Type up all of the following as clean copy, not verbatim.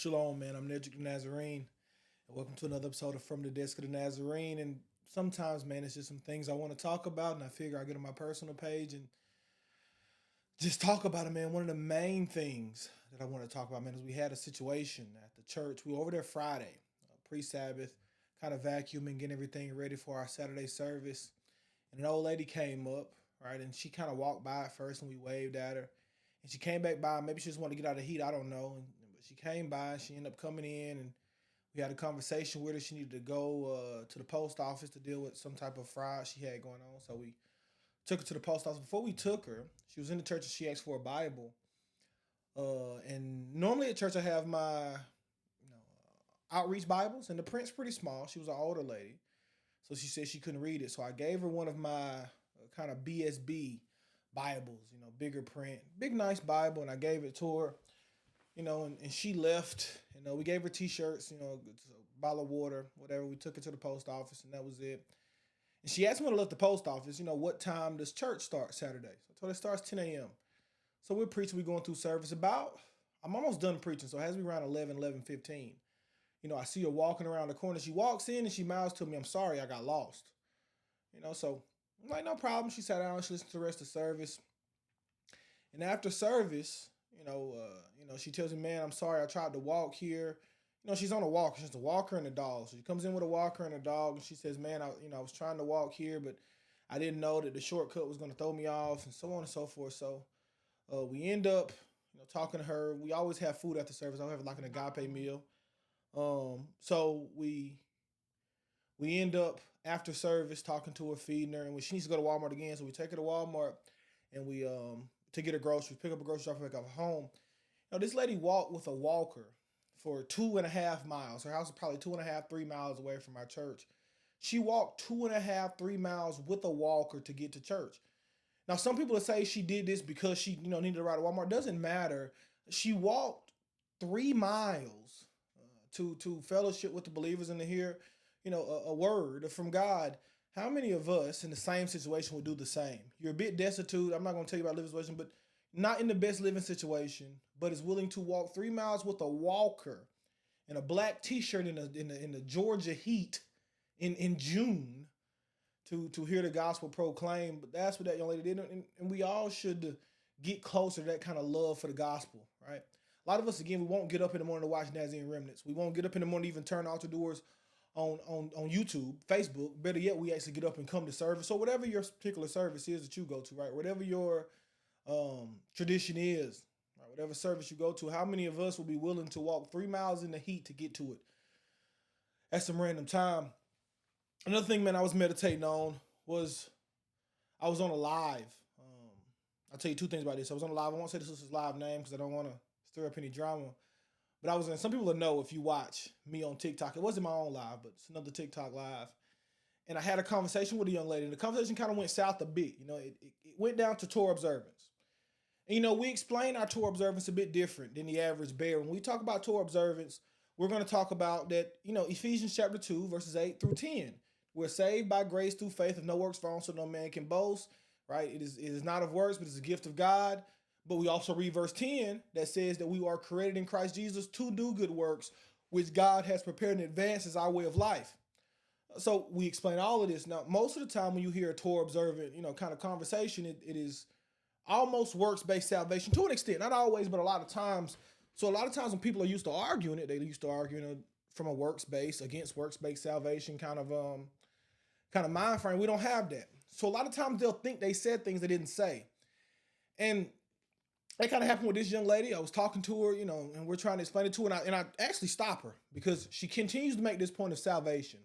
Shalom, man. I'm Desk of The Nazarene, and welcome to another episode of From the Desk of The Nazarene. And sometimes, man, it's just some things I want to talk about, and I figure I get on my personal page and just talk about it, man. One of the main things that I want to talk about, man, is we had a situation at the church. We were over there Friday, pre-Sabbath, kind of vacuuming, getting everything ready for our Saturday service. And an old lady came up, right, and she kind of walked by at first, and we waved at her. And she came back by. Maybe she just wanted to get out of the heat. I don't know. But she came by. She ended up coming in, and we had a conversation with her. She needed to go to the post office to deal with some type of fraud she had going on. So we took her to the post office. Before we took her, she was in the church and she asked for a Bible. And normally at church I have my outreach Bibles, and the print's pretty small. She was an older lady, so she said she couldn't read it. So I gave her one of my kind of BSB Bibles, bigger print, big nice Bible, and I gave it to her, and she left. We gave her t-shirts, a bottle of water, whatever. We took her to the post office, and that was it. And she asked me when I left the post office, what time does church start Saturday? So I told her it starts 10 a.m. So we're preaching, we're going through service I'm almost done preaching, so it has to be around 11:15. I see her walking around the corner. She walks in and she mouths to me, "I'm sorry, I got lost." So I'm like, no problem. She sat down, she listened to the rest of the service. And after service, she tells me, "Man, I'm sorry, I tried to walk here." She's on a walker. She's a walker and a dog. So she comes in with a walker and a dog, and she says, "Man, I was trying to walk here, but I didn't know that the shortcut was going to throw me off," and so on and so forth. So we end up, talking to her. We always have food after service. I have like an agape meal. So we end up after service talking to her, feeding her, and she needs to go to Walmart again. So we take her to Walmart, and we to get her groceries, pick up a grocery, drop her back off home. This lady walked with a walker for 2.5 miles. Her house is probably 2.5, 3 miles away from our church. She walked 2.5, 3 miles with a walker to get to church. Now, some people will say she did this because she, needed to ride to Walmart. Doesn't matter. She walked 3 miles to fellowship with the believers and to hear, a word from God. How many of us in the same situation would do the same? You're a bit destitute. I'm not going to tell you about living situation, but not in the best living situation, but is willing to walk 3 miles with a walker and a black t-shirt in the Georgia heat in June to hear the gospel proclaimed. But that's what that young lady did. And we all should get closer to that kind of love for the gospel, right? A lot of us, again, we won't get up in the morning to watch Nazarene Remnants. We won't get up in the morning to even turn Altareddoerschurch on YouTube, Facebook. Better yet, we actually get up and come to service. So whatever your particular service is that you go to, right? Whatever your tradition is, right? Whatever service you go to, how many of us will be willing to walk 3 miles in the heat to get to it at some random time? Another thing, man, I was meditating on was I was on a live. I'll tell you two things about this. I was on a live. I won't say this was his live name because I don't want to stir up any drama. But I was in, some people will know if you watch me on TikTok. It wasn't my own live, but it's another TikTok live. And I had a conversation with a young lady, and the conversation kind of went south a bit. It went down to Torah observance. And, we explain our Torah observance a bit different than the average bear. When we talk about Torah observance, we're going to talk about that, Ephesians chapter 2, verses 8 through 10. We're saved by grace through faith, of no works for so no man can boast, right? It is not of works, but it's a gift of God. But we also read verse 10 that says that we are created in Christ Jesus to do good works, which God has prepared in advance as our way of life. So we explain all of this. Now, most of the time when you hear a Torah observant, kind of conversation, it is almost works-based salvation to an extent. Not always, but a lot of times. So a lot of times when people are used to arguing it, they used to argue from a works-based against works-based salvation kind of mind frame. We don't have that. So a lot of times they'll think they said things they didn't say. And that kind of happened with this young lady. I was talking to her, and we're trying to explain it to her. And I actually stop her because she continues to make this point of salvation.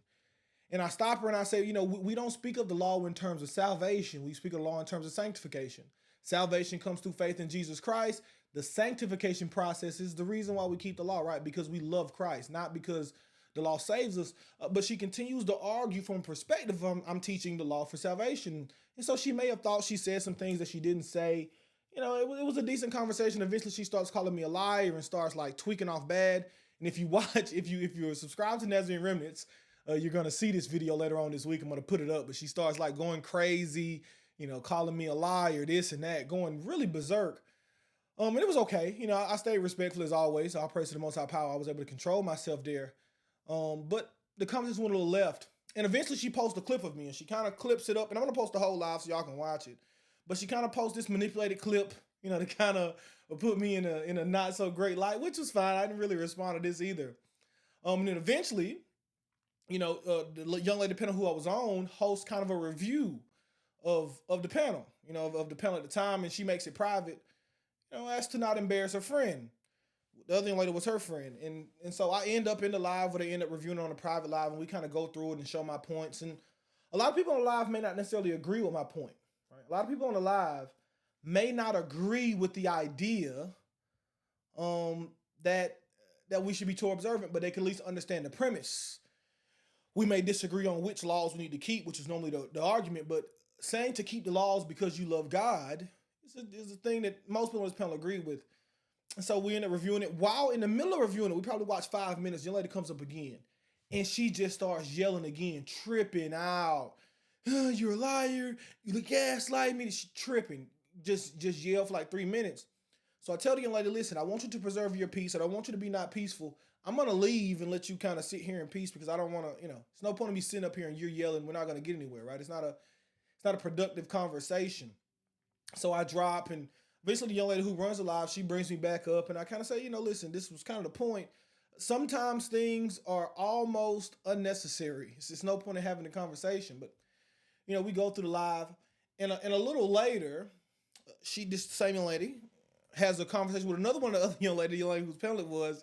And I stop her and I say, we don't speak of the law in terms of salvation. We speak of the law in terms of sanctification. Salvation comes through faith in Jesus Christ. The sanctification process is the reason why we keep the law, right? Because we love Christ, not because the law saves us. But she continues to argue from a perspective of I'm teaching the law for salvation. And so she may have thought she said some things that she didn't say. It was a decent conversation. Eventually she starts calling me a liar and starts like tweaking off bad. And if you watch, if you're subscribed to Nazarene Remnants, you're going to see this video later on this week. I'm going to put it up, but she starts like going crazy, calling me a liar, this and that, going really berserk. And it was okay. I stayed respectful as always. All praise to the Most High Power. I was able to control myself there. But the conversation went a little left. And eventually she posts a clip of me and she kind of clips it up. And I'm going to post the whole live so y'all can watch it. But she kind of posts this manipulated clip, to kind of put me in a not so great light, which was fine. I didn't really respond to this either. And then eventually, the young lady, depending on who I was on, hosts kind of a review of the panel, of the panel at the time. And she makes it private, as to not embarrass her friend. The other young lady was her friend. And so I end up in the live where they end up reviewing on a private live and we kind of go through it and show my points. And a lot of people on the live may not necessarily agree with my point. Right? A lot of people on the live may not agree with the idea that we should be Torah observant, but they can at least understand the premise. We may disagree on which laws we need to keep, which is normally the argument, but saying to keep the laws because you love God is a thing that most people on this panel agree with. And so we end up reviewing it. While in the middle of reviewing it, we probably watched 5 minutes. The young lady comes up again, and she just starts yelling again, tripping out. You're a liar. You gaslight me. She's tripping. Just yell for like 3 minutes. So I tell the young lady, listen, I want you to preserve your peace. I don't want you to be not peaceful. I'm going to leave and let you kind of sit here in peace because I don't want to, it's no point in me sitting up here and you're yelling. We're not going to get anywhere, right? It's not a productive conversation. So I drop, and eventually the young lady who runs the live, she brings me back up, and I kind of say, listen, this was kind of the point. Sometimes things are almost unnecessary. It's just no point in having the conversation. But, we go through the live, and a little later, this same young lady has a conversation with another one of the other young lady whose panel it was,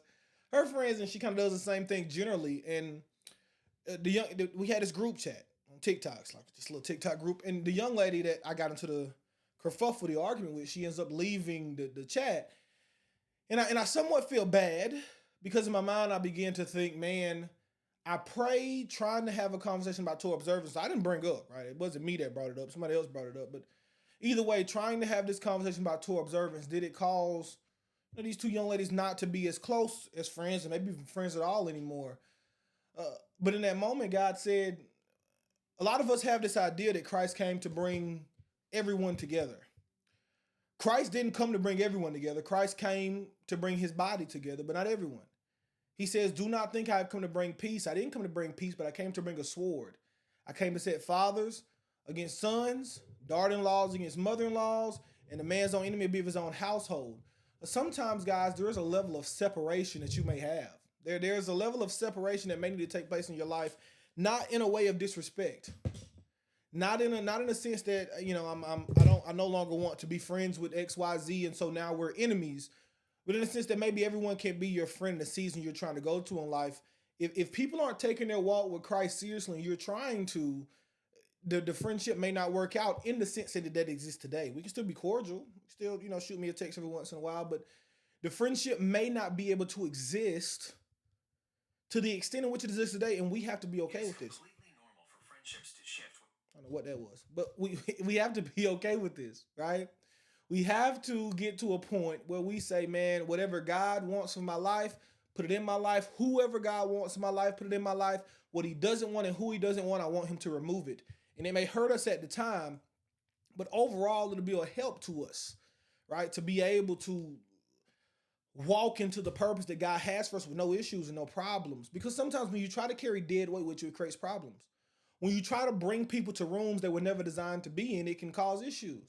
her friends, and she kind of does the same thing generally. And we had this group chat on TikTok, it's like this little TikTok group, and the young lady that I got into the kerfuffle, the argument with, she ends up leaving the chat, and I somewhat feel bad because in my mind I begin to think, man, I prayed trying to have a conversation about Torah observance. I didn't bring up, right? It wasn't me that brought it up. Somebody else brought it up. But either way, trying to have this conversation about Torah observance, did it cause these two young ladies not to be as close as friends and maybe even friends at all anymore? But in that moment, God said, a lot of us have this idea that Christ came to bring everyone together. Christ didn't come to bring everyone together. Christ came to bring his body together, but not everyone. He says, do not think I've come to bring peace. I didn't come to bring peace, but I came to bring a sword. I came to set fathers against sons, daughter-in-laws against mother-in-laws, and the man's own enemy will be of his own household. But sometimes, guys, there is a level of separation that you may have. There's a level of separation that may need to take place in your life, not in a way of disrespect. Not in a sense that, I no longer want to be friends with XYZ, and so now we're enemies. But in a sense that maybe everyone can be your friend in the season you're trying to go to in life. If people aren't taking their walk with Christ seriously and you're trying to, the friendship may not work out in the sense that exists today. We can still be cordial. Still, shoot me a text every once in a while, but the friendship may not be able to exist to the extent in which it exists today, and we have to be okay with this. It's completely normal for friendships to shift. I don't know what that was, but we have to be okay with this, right? We have to get to a point where we say, man, whatever God wants for my life, put it in my life. Whoever God wants in my life, put it in my life. What he doesn't want and who he doesn't want, I want him to remove it. And it may hurt us at the time, but overall it'll be a help to us, right? To be able to walk into the purpose that God has for us with no issues and no problems. Because sometimes when you try to carry dead weight with you, it creates problems. When you try to bring people to rooms they were never designed to be in, it can cause issues.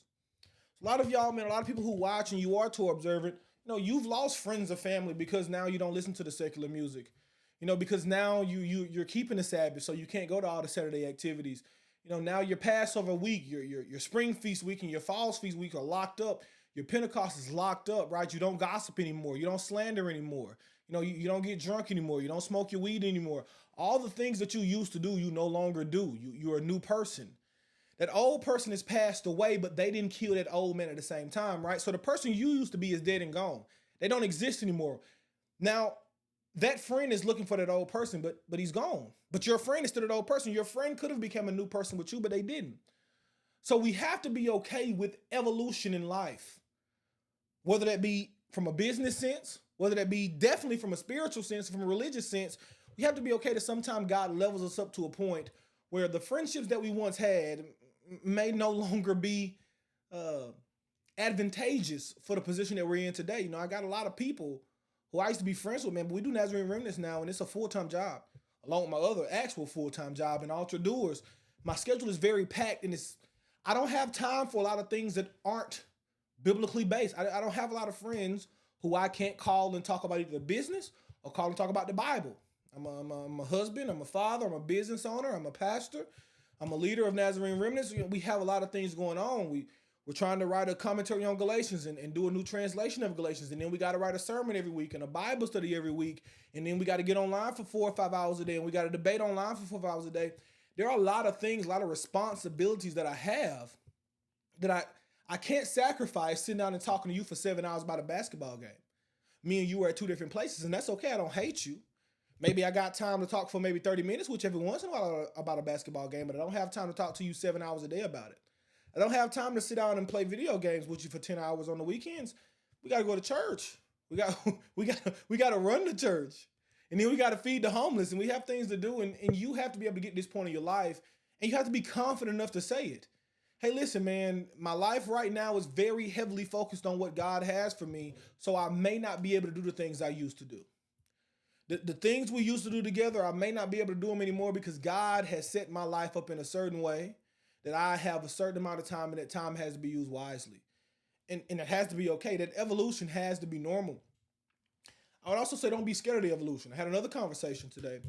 A lot of y'all, man, a lot of people who watch and you are Torah observant, you've lost friends or family because now you don't listen to the secular music. Because now you're keeping the Sabbath, so you can't go to all the Saturday activities. Now your Passover week, your spring feast week and your fall feast week are locked up. Your Pentecost is locked up, right? You don't gossip anymore. You don't slander anymore. You don't get drunk anymore. You don't smoke your weed anymore. All the things that you used to do, you no longer do. You're a new person. That old person has passed away, but they didn't kill that old man at the same time, right? So the person you used to be is dead and gone. They don't exist anymore. Now, that friend is looking for that old person, but he's gone. But your friend is still that old person. Your friend could have become a new person with you, but they didn't. So we have to be okay with evolution in life, whether that be from a business sense, whether that be definitely from a spiritual sense, from a religious sense. We have to be okay that sometimes God levels us up to a point where the friendships that we once had may no longer be advantageous for the position that we're in today. You know, I got a lot of people who I used to be friends with, man, but we do Nazarene Remnants now, and it's a full-time job, along with my other actual full-time job in Altareddoerschurch. My schedule is very packed, and I don't have time for a lot of things that aren't biblically based. I don't have a lot of friends who I can't call and talk about either business or call and talk about the Bible. I'm a husband, I'm a father, I'm a business owner, I'm a pastor, I'm a leader of Nazarene Remnants. You know, we have a lot of things going on. We're trying to write a commentary on Galatians and do a new translation of Galatians. And then we got to write a sermon every week and a Bible study every week. And then we got to get online for 4 or 5 hours a day. And we got to debate online for 4 or 5 hours a day. There are a lot of things, a lot of responsibilities that I have that I can't sacrifice sitting down and talking to you for 7 hours about a basketball game. Me and you are at two different places, and that's okay. I don't hate you. Maybe I got time to talk for maybe 30 minutes, which every once in a while about a basketball game, but I don't have time to talk to you 7 hours a day about it. I don't have time to sit down and play video games with you for 10 hours on the weekends. We got to go to church. We got to run the church. And then we got to feed the homeless, and we have things to do, and you have to be able to get to this point in your life, and you have to be confident enough to say it. Hey, listen, man, my life right now is very heavily focused on what God has for me, so I may not be able to do the things I used to do. The things we used to do together, I may not be able to do them anymore because God has set my life up in a certain way that I have a certain amount of time, and that time has to be used wisely. And it has to be okay. That evolution has to be normal. I would also say don't be scared of the evolution. I had another conversation today.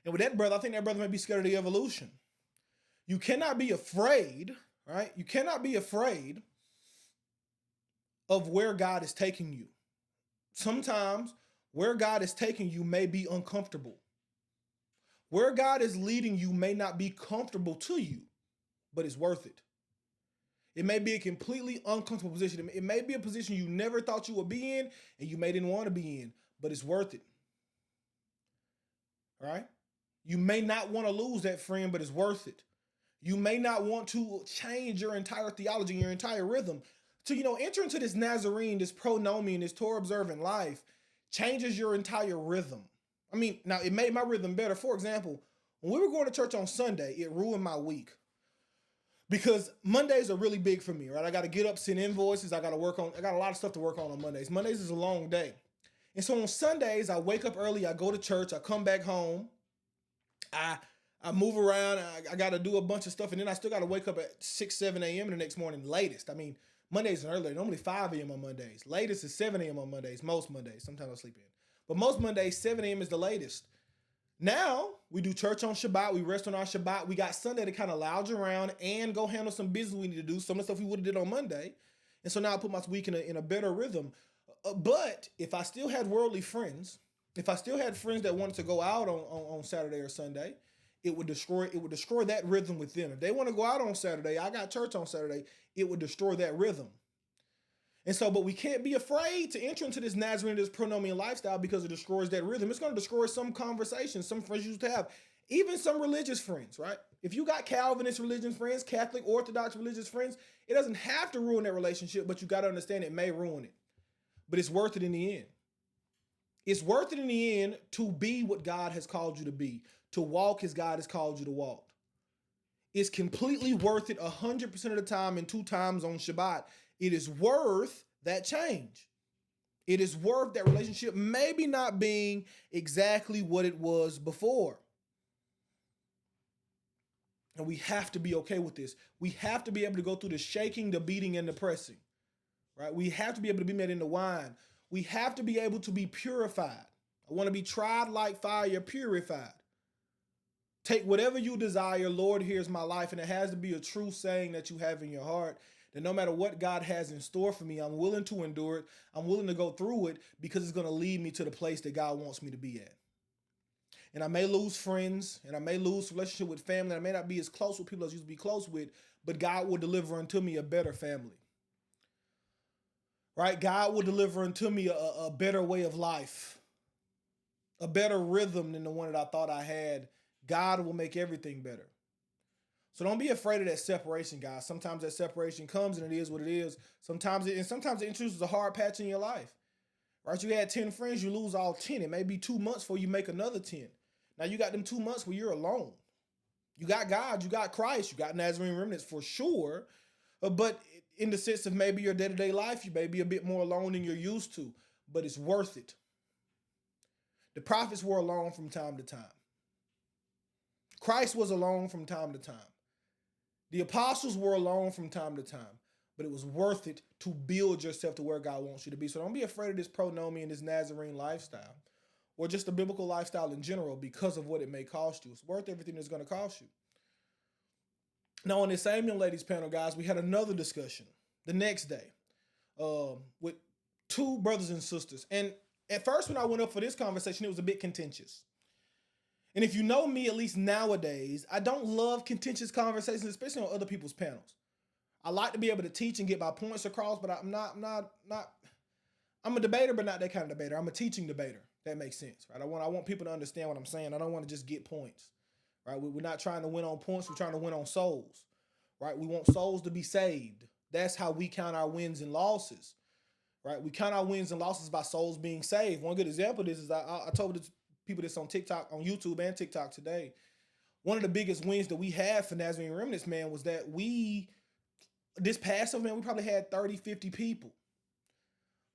And with that brother, I think that brother may be scared of the evolution. You cannot be afraid, right? You cannot be afraid of where God is taking you. Sometimes where God is taking you may be uncomfortable. Where God is leading you may not be comfortable to you, but it's worth it. It may be a completely uncomfortable position. It may be a position you never thought you would be in, and you may didn't want to be in, but it's worth it. All right? You may not want to lose that friend, but it's worth it. You may not want to change your entire theology, your entire rhythm. To, enter into this Nazarene, this pronomian, this Torah observant life, changes your entire rhythm. I mean, now it made my rhythm better. For example, when we were going to church on Sunday, it ruined my week. Because Mondays are really big for me, right? I got to get up, send invoices. I got a lot of stuff to work on Mondays. Mondays is a long day. And so on Sundays, I wake up early, I go to church, I come back home, I move around, I got to do a bunch of stuff, and then I still got to wake up at 6, 7 a.m. the next morning, latest. I mean, Mondays are earlier, normally 5 a.m. on Mondays. Latest is 7 a.m. on Mondays, most Mondays. Sometimes I sleep in. But most Mondays, 7 a.m. is the latest. Now, we do church on Shabbat, we rest on our Shabbat, we got Sunday to kind of lounge around and go handle some business we need to do, some of the stuff we would have did on Monday. And so now I put my week in a better rhythm. But if I still had worldly friends, if I still had friends that wanted to go out on Saturday or Sunday, it would destroy that rhythm with them. If they want to go out on Saturday, I got church on Saturday, it would destroy that rhythm. And so, but we can't be afraid to enter into this Nazarene, this pronomian lifestyle, because it destroys that rhythm. It's going to destroy some conversations, some friends you used to have, even some religious friends, right? If you got Calvinist religious friends, Catholic, Orthodox religious friends, it doesn't have to ruin that relationship, but you got to understand it may ruin it. But it's worth it in the end. It's worth it in the end to be what God has called you to be, to walk as God has called you to walk. It's completely worth it 100% of the time and 2 times on Shabbat. It is worth that change. It is worth that relationship maybe not being exactly what it was before. And we have to be okay with this. We have to be able to go through the shaking, the beating, and the pressing. Right? We have to be able to be made into wine. We have to be able to be purified. I want to be tried like fire, purified. Take whatever you desire, Lord, here's my life. And it has to be a true saying that you have in your heart, that no matter what God has in store for me, I'm willing to endure it. I'm willing to go through it because it's going to lead me to the place that God wants me to be at. And I may lose friends, and I may lose relationship with family. I may not be as close with people as I used to be close with, but God will deliver unto me a better family. Right? God will deliver unto me a better way of life, a better rhythm than the one that I thought I had. God will make everything better. So don't be afraid of that separation, guys. Sometimes that separation comes and it is what it is. Sometimes it introduces a hard patch in your life. Right? You had 10 friends, you lose all 10. It may be 2 months before you make another 10. Now you got them 2 months where you're alone. You got God, you got Christ, you got Nazarene Remnants for sure. But in the sense of maybe your day-to-day life, you may be a bit more alone than you're used to, but it's worth it. The prophets were alone from time to time. Christ was alone from time to time. The apostles were alone from time to time, but it was worth it to build yourself to where God wants you to be. So don't be afraid of this pronomian, this Nazarene lifestyle, or just the biblical lifestyle in general because of what it may cost you. It's worth everything it's going to cost you. Now, on this same young ladies panel, guys, we had another discussion the next day with two brothers and sisters. And at first, when I went up for this conversation, it was a bit contentious. And if you know me, at least nowadays, I don't love contentious conversations, especially on other people's panels. I like to be able to teach and get my points across, but I'm a debater, but not that kind of debater. I'm a teaching debater. That makes sense, right? I want people to understand what I'm saying. I don't want to just get points, right? We're not trying to win on points. We're trying to win on souls, right? We want souls to be saved. That's how we count our wins and losses, right? We count our wins and losses by souls being saved. One good example of this is I told people this on TikTok, on YouTube and TikTok today. One of the biggest wins that we had for Nazarene Remnants, man, was that this Passover, man, we probably had 30, 50 people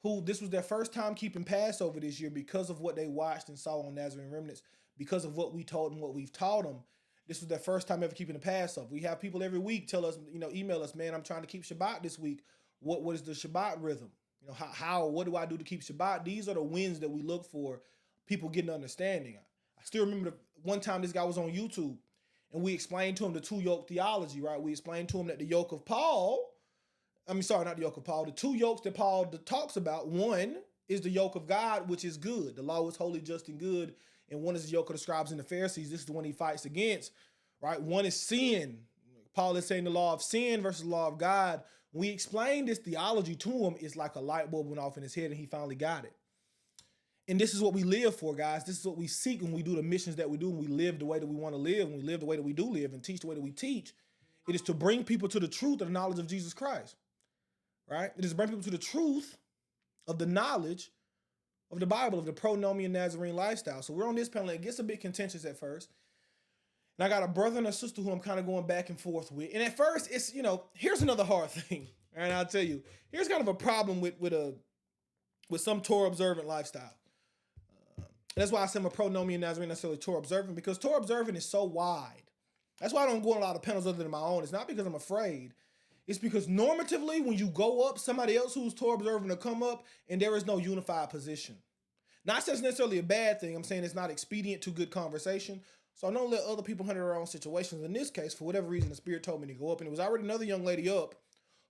who this was their first time keeping Passover this year because of what they watched and saw on Nazarene Remnants, because of what we told them, what we've taught them. This was their first time ever keeping the Passover. We have people every week tell us, email us, man, I'm trying to keep Shabbat this week. What is the Shabbat rhythm? What do I do to keep Shabbat? These are the wins that we look for, people getting understanding. I still remember one time this guy was on YouTube and we explained to him the two yoke theology, right? We explained to him that the yoke of Paul, not the yoke of Paul, the two yokes that Paul talks about, one is the yoke of God, which is good. The law is holy, just, and good. And one is the yoke of the scribes and the Pharisees. This is the one he fights against, right? One is sin. Paul is saying the law of sin versus the law of God. When we explained this theology to him, it's like a light bulb went off in his head and he finally got it. And this is what we live for, guys. This is what we seek when we do the missions that we do, and we live the way that we want to live, and we live the way that we do live, and teach the way that we teach. It is to bring people to the truth of the knowledge of Jesus Christ, right? It is to bring people to the truth of the knowledge of the Bible, of the pronomian Nazarene lifestyle. So we're on this panel. It gets a bit contentious at first. And I got a brother and a sister who I'm kind of going back and forth with. And at first, it's, here's another hard thing. And I'll tell you, here's kind of a problem with some Torah observant lifestyle. That's why I say I'm a pronomian Nazarene, necessarily Torah observant, because Torah observant is so wide. That's why I don't go on a lot of panels other than my own. It's not because I'm afraid. It's because normatively, when you go up, somebody else who's Torah observant will come up, and there is no unified position. Not saying it's necessarily a bad thing. I'm saying it's not expedient to good conversation. So I don't let other people handle their own situations. In this case, for whatever reason, the Spirit told me to go up, and it was already another young lady up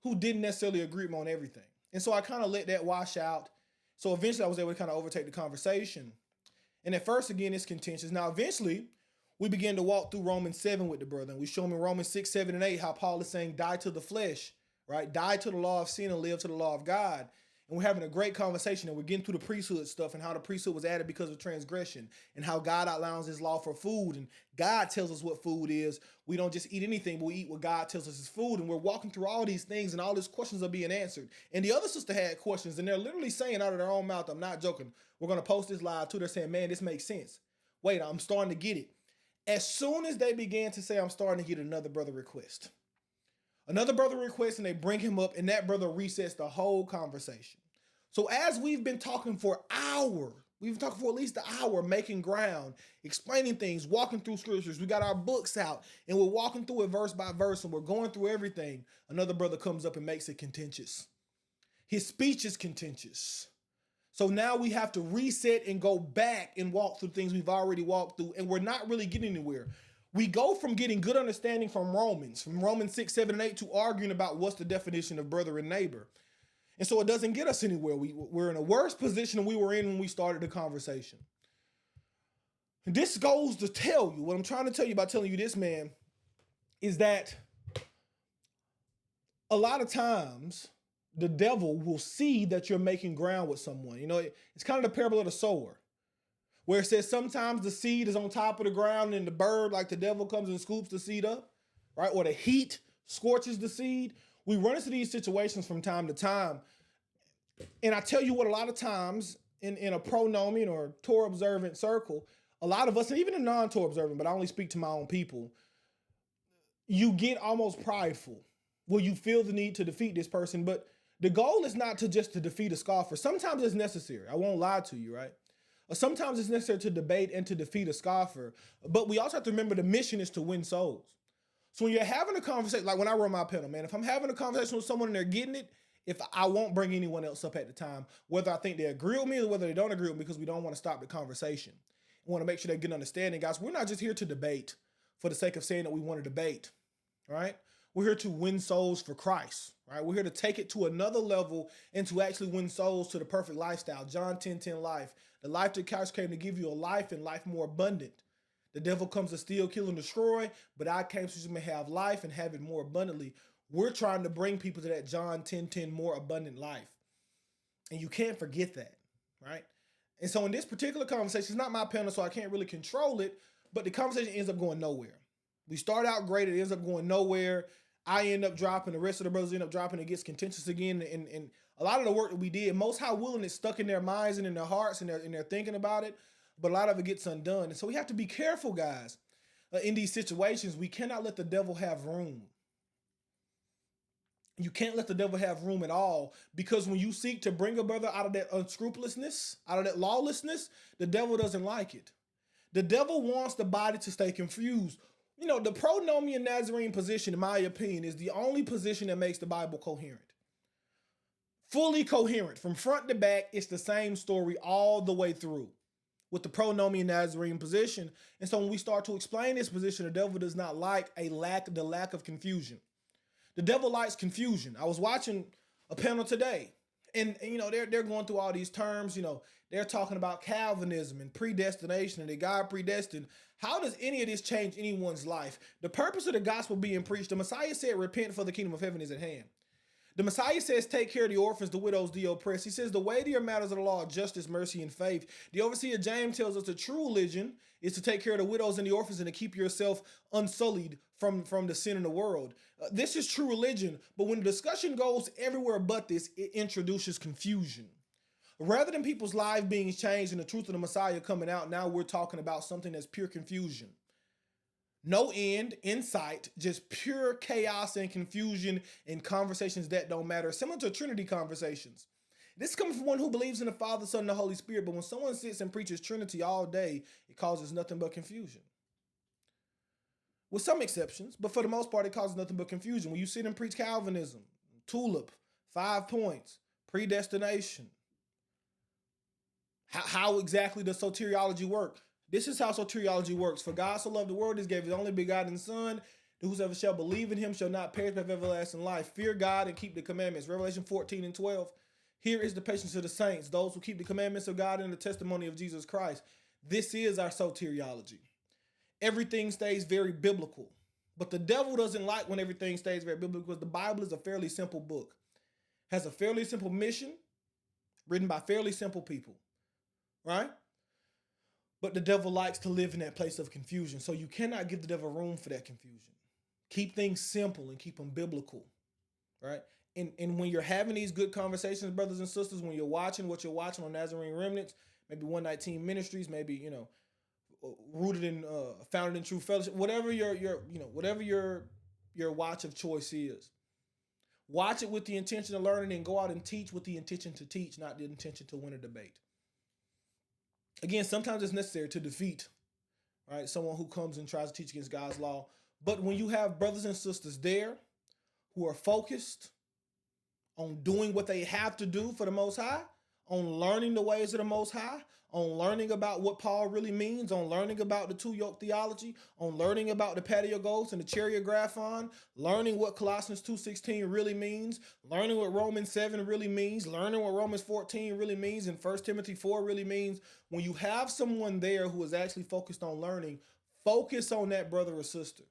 who didn't necessarily agree with me on everything. And so I kind of let that wash out. So eventually I was able to kind of overtake the conversation. And at first, again, it's contentious. Now, eventually, we begin to walk through Romans 7 with the brother. And we show him in Romans 6, 7, and 8 how Paul is saying, die to the flesh, right? Die to the law of sin and live to the law of God. And we're having a great conversation, and we're getting through the priesthood stuff and how the priesthood was added because of transgression and how God outlines his law for food. And God tells us what food is. We don't just eat anything, but we eat what God tells us is food. And we're walking through all these things, and all these questions are being answered. And the other sister had questions, and they're literally saying out of their own mouth, I'm not joking, we're going to post this live too. They're saying, man, this makes sense. Wait, I'm starting to get it. As soon as they began to say, I'm starting to get another brother request. Another brother request, and they bring him up, and that brother resets the whole conversation. So as we've been talking for hours, we've been talking for at least an hour, making ground, explaining things, walking through scriptures. We got our books out, and we're walking through it verse by verse, and we're going through everything. Another brother comes up and makes it contentious. His speech is contentious. So now we have to reset and go back and walk through things we've already walked through, and we're not really getting anywhere. We go from getting good understanding from Romans 6, 7, and 8 to arguing about what's the definition of brother and neighbor. And so it doesn't get us anywhere. We're in a worse position than we were in when we started the conversation. And this goes to tell you, what I'm trying to tell you by telling you this, man, is that a lot of times the devil will see that you're making ground with someone. It's kind of the parable of the sower, where it says sometimes the seed is on top of the ground and the bird, like the devil, comes and scoops the seed up, right? Or the heat scorches the seed. We run into these situations from time to time. And I tell you what, a lot of times in a pronomian or Torah observant circle, a lot of us, and even a non-Torah observant, but I only speak to my own people, you get almost prideful. will you feel the need to defeat this person? But the goal is not to just to defeat a scoffer. Sometimes it's necessary. I won't lie to you, right? Sometimes it's necessary to debate and to defeat a scoffer. But we also have to remember the mission is to win souls. So when you're having a conversation, like when I run my panel, man, if I'm having a conversation with someone and they're getting it, if I won't bring anyone else up at the time, whether I think they agree with me or whether they don't agree with me, because we don't want to stop the conversation. We want to make sure they get an understanding. Guys, we're not just here to debate for the sake of saying that we want to debate, right? We're here to win souls for Christ, right? We're here to take it to another level and to actually win souls to the perfect lifestyle. John 10:10 life. The life that Christ came to give you a life and life more abundant. The devil comes to steal, kill, and destroy, but I came so you may have life and have it more abundantly. We're trying to bring people to that John 10:10 more abundant life. And you can't forget that, right? And so in this particular conversation, it's not my panel, so I can't really control it, but the conversation ends up going nowhere. We start out great, it ends up going nowhere. I end up dropping, the rest of the brothers end up dropping, it gets contentious again. And a lot of the work that we did, Most High willing, is stuck in their minds and in their hearts, and they're thinking about it, but a lot of it gets undone. And so we have to be careful, guys. In these situations, we cannot let the devil have room. You can't let the devil have room at all, because when you seek to bring a brother out of that unscrupulousness, out of that lawlessness, the devil doesn't like it. The devil wants the body to stay confused. You know, the pronomian Nazarene position, in my opinion, is the only position that makes the Bible coherent. Fully coherent. From front to back, it's the same story all the way through with the pronomian Nazarene position. And so when we start to explain this position, the devil does not like the lack of confusion. The devil likes confusion. I was watching a panel today, and you know, they're going through all these terms. You know, they're talking about Calvinism and predestination and that God predestined. How does any of this change anyone's life? The purpose of the gospel being preached, the Messiah said, repent, for the kingdom of heaven is at hand. The Messiah says, take care of the orphans, the widows, the oppressed. He says, the weightier matters of the law are justice, mercy, and faith. The overseer James tells us the true religion is to take care of the widows and the orphans and to keep yourself unsullied from the sin in the world. This is true religion, but when the discussion goes everywhere but this, it introduces confusion. Rather than people's lives being changed and the truth of the Messiah coming out, now we're talking about something that's pure confusion. No end in sight, just pure chaos and confusion in conversations that don't matter. Similar to Trinity conversations. This comes from one who believes in the Father, Son, and the Holy Spirit, but when someone sits and preaches Trinity all day, it causes nothing but confusion. With some exceptions, but for the most part, it causes nothing but confusion. When you sit and preach Calvinism, tulip, 5 points, predestination, how exactly does soteriology work? This is how soteriology works. For God so loved the world, he gave his only begotten Son, that whosoever shall believe in him shall not perish but have everlasting life. Fear God and keep the commandments. Revelation 14:12. Here is the patience of the saints, those who keep the commandments of God and the testimony of Jesus Christ. This is our soteriology. Everything stays very biblical. But the devil doesn't like when everything stays very biblical, because the Bible is a fairly simple book. Has a fairly simple mission, written by fairly simple people, right? But the devil likes to live in that place of confusion. So you cannot give the devil room for that confusion. Keep things simple and keep them biblical, right? And when you're having these good conversations, brothers and sisters, when you're watching what you're watching on Nazarene Remnants, maybe 119 Ministries, maybe, you know, rooted in, founded in true fellowship, whatever whatever your watch of choice is. Watch it with the intention of learning and go out and teach with the intention to teach, not the intention to win a debate. Again, sometimes it's necessary to defeat, right, someone who comes and tries to teach against God's law. But when you have brothers and sisters there who are focused on doing what they have to do for the Most High, on learning the ways of the Most High, on learning about what Paul really means, on learning about the two-yoke theology, on learning about the patiogost and the chariographon, learning what Colossians 2:16 really means, learning what Romans 7 really means, learning what Romans 14 really means, and 1 Timothy 4 really means. When you have someone there who is actually focused on learning, focus on that brother or sister.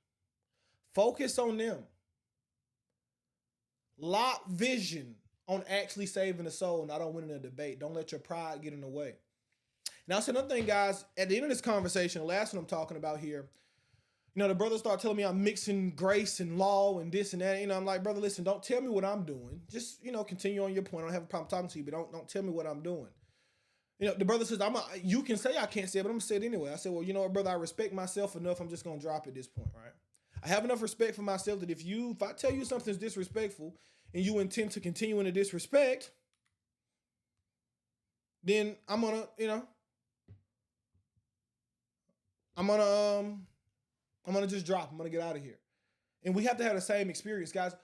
Focus on them. Lock vision on actually saving a soul, not on winning a debate. Don't let your pride get in the way. Now, so another thing, guys, at the end of this conversation, the last one I'm talking about here, you know, the brothers start telling me I'm mixing grace and law and this and that. You know, I'm like, brother, listen, don't tell me what I'm doing. Just, you know, continue on your point. I don't have a problem talking to you, but don't tell me what I'm doing. You know, the brother says, you can say I can't say it, but I'm going to say it anyway. I said, well, you know what, brother, I respect myself enough. I'm just going to drop at this point, right? I have enough respect for myself that if I tell you something's disrespectful and you intend to continue in the disrespect, then I'm gonna, I'm gonna I'm gonna just drop. I'm gonna get out of here. And we have to have the same experience, guys.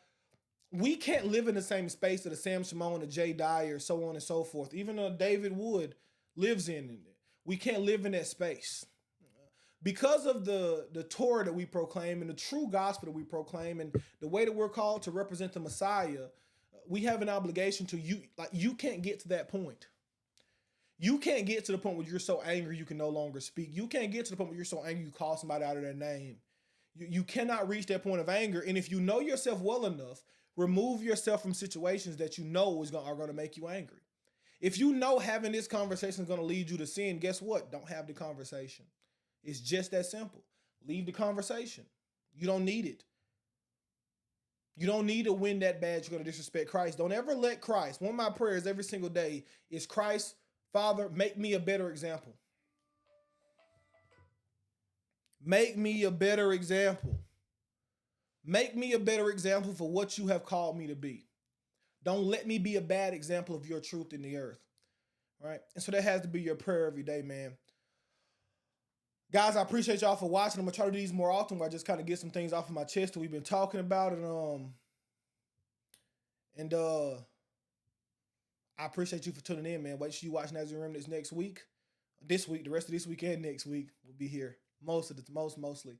We can't live in the same space that a Sam Shimon, a Jay Dyer, so on and so forth. Even though David Wood lives in it. We can't live in that space. Because of the Torah that we proclaim and the true gospel that we proclaim and the way that we're called to represent the Messiah, we have an obligation to you can't get to that point. You can't get to the point where you're so angry you can no longer speak. You can't get to the point where you're so angry you call somebody out of their name. You cannot reach that point of anger. And if you know yourself well enough, remove yourself from situations that you know are going to make you angry. If you know having this conversation is going to lead you to sin, guess what? Don't have the conversation. It's just that simple. Leave the conversation. You don't need it. You don't need to win that badge. You're going to disrespect Christ. Don't ever let Christ. One of my prayers every single day is, Christ, Father, make me a better example. Make me a better example. Make me a better example for what you have called me to be. Don't let me be a bad example of your truth in the earth. All right? And so that has to be your prayer every day, man. Guys, I appreciate y'all for watching. I'm going to try to do these more often where I just kind of get some things off of my chest that we've been talking about. And I appreciate you for tuning in, man. Wait till you watch Nazarene Remnants next week. This week, the rest of this week and next week, we'll be here. Mostly.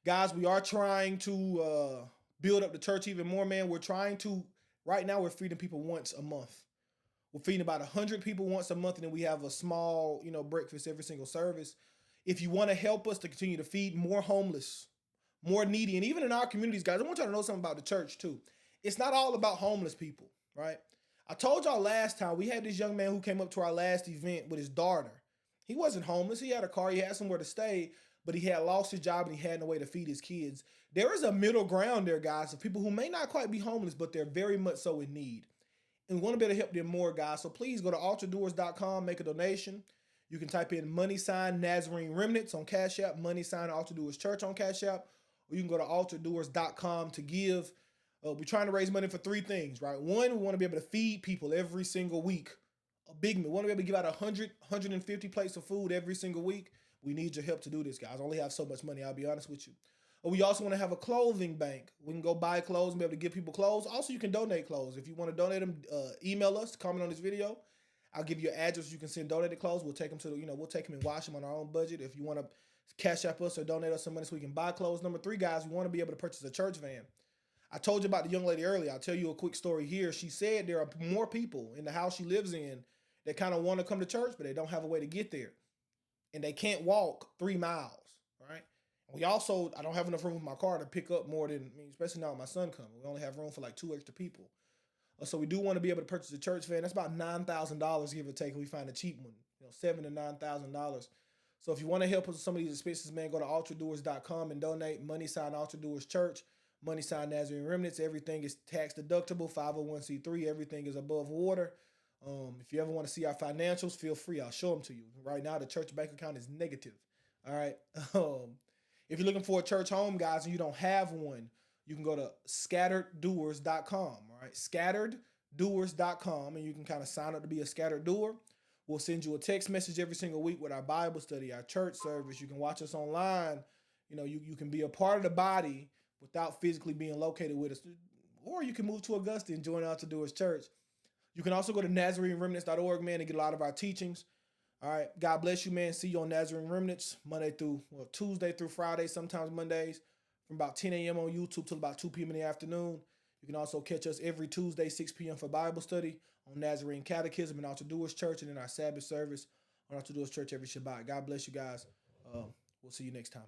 Guys, we are trying to build up the church even more, man. Right now we're feeding people once a month. We're feeding about 100 people once a month, and then we have a small, breakfast every single service. If you want to help us to continue to feed more homeless, more needy, and even in our communities, guys, I want y'all to know something about the church too. It's not all about homeless people, right? I told y'all last time, we had this young man who came up to our last event with his daughter. He wasn't homeless. He had a car. He had somewhere to stay, but he had lost his job and he had no way to feed his kids. There is a middle ground there, guys, of people who may not quite be homeless, but they're very much so in need. And we want to be able to help them more, guys. So please go to Altareddoers.com, make a donation. You can type in $Nazarene_Remnants on Cash App, $Altareddoerschurch on Cash App, or you can go to Altareddoers.com to give. We're trying to raise money for three things, right? One, we want to be able to feed people every single week. A big meal. We want to be able to give out 150 plates of food every single week. We need your help to do this, guys. I only have so much money, I'll be honest with you. We also want to have a clothing bank. We can go buy clothes and be able to give people clothes. Also, you can donate clothes. If you want to donate them, email us, comment on this video. I'll give you an address. You can send donated clothes. We'll take them we'll take them and wash them on our own budget. If you want to cash app us or donate us some money so we can buy clothes. Number three, guys, we want to be able to purchase a church van. I told you about the young lady earlier. I'll tell you a quick story here. She said there are more people in the house she lives in that kind of want to come to church, but they don't have a way to get there. And they can't walk 3 miles, right? I don't have enough room with my car to pick up more than, especially now with my son coming. We only have room for like 2 extra people. So we do want to be able to purchase a church van. That's about $9,000, give or take, if we find a cheap one, $7,000 to $9,000. So if you want to help us with some of these expenses, man, go to Altareddoers.com and donate. $Altareddoerschurch, Nazarene Remnants. Everything is tax deductible, 501c3. Everything is above water. If you ever want to see our financials, feel free. I'll show them to you. Right now, the church bank account is negative. All right. If you're looking for a church home, guys, and you don't have one, you can go to scattereddoers.com. All right. Scattereddoers.com, and you can kind of sign up to be a scattered doer. We'll send you a text message every single week with our Bible study, our church service. You can watch us online. You can be a part of the body without physically being located with us. Or you can move to Augusta and join Altareddoers Church. You can also go to NazareneRemnants.org, man, and get a lot of our teachings. All right. God bless you, man. See you on Nazarene Remnants Tuesday through Friday, sometimes Mondays, from about 10 a.m. on YouTube till about 2 p.m. in the afternoon. You can also catch us every Tuesday, 6 p.m. for Bible study on Nazarene Catechism and Altareddoers Church, and then our Sabbath service on Altareddoers Church every Shabbat. God bless you guys. We'll see you next time.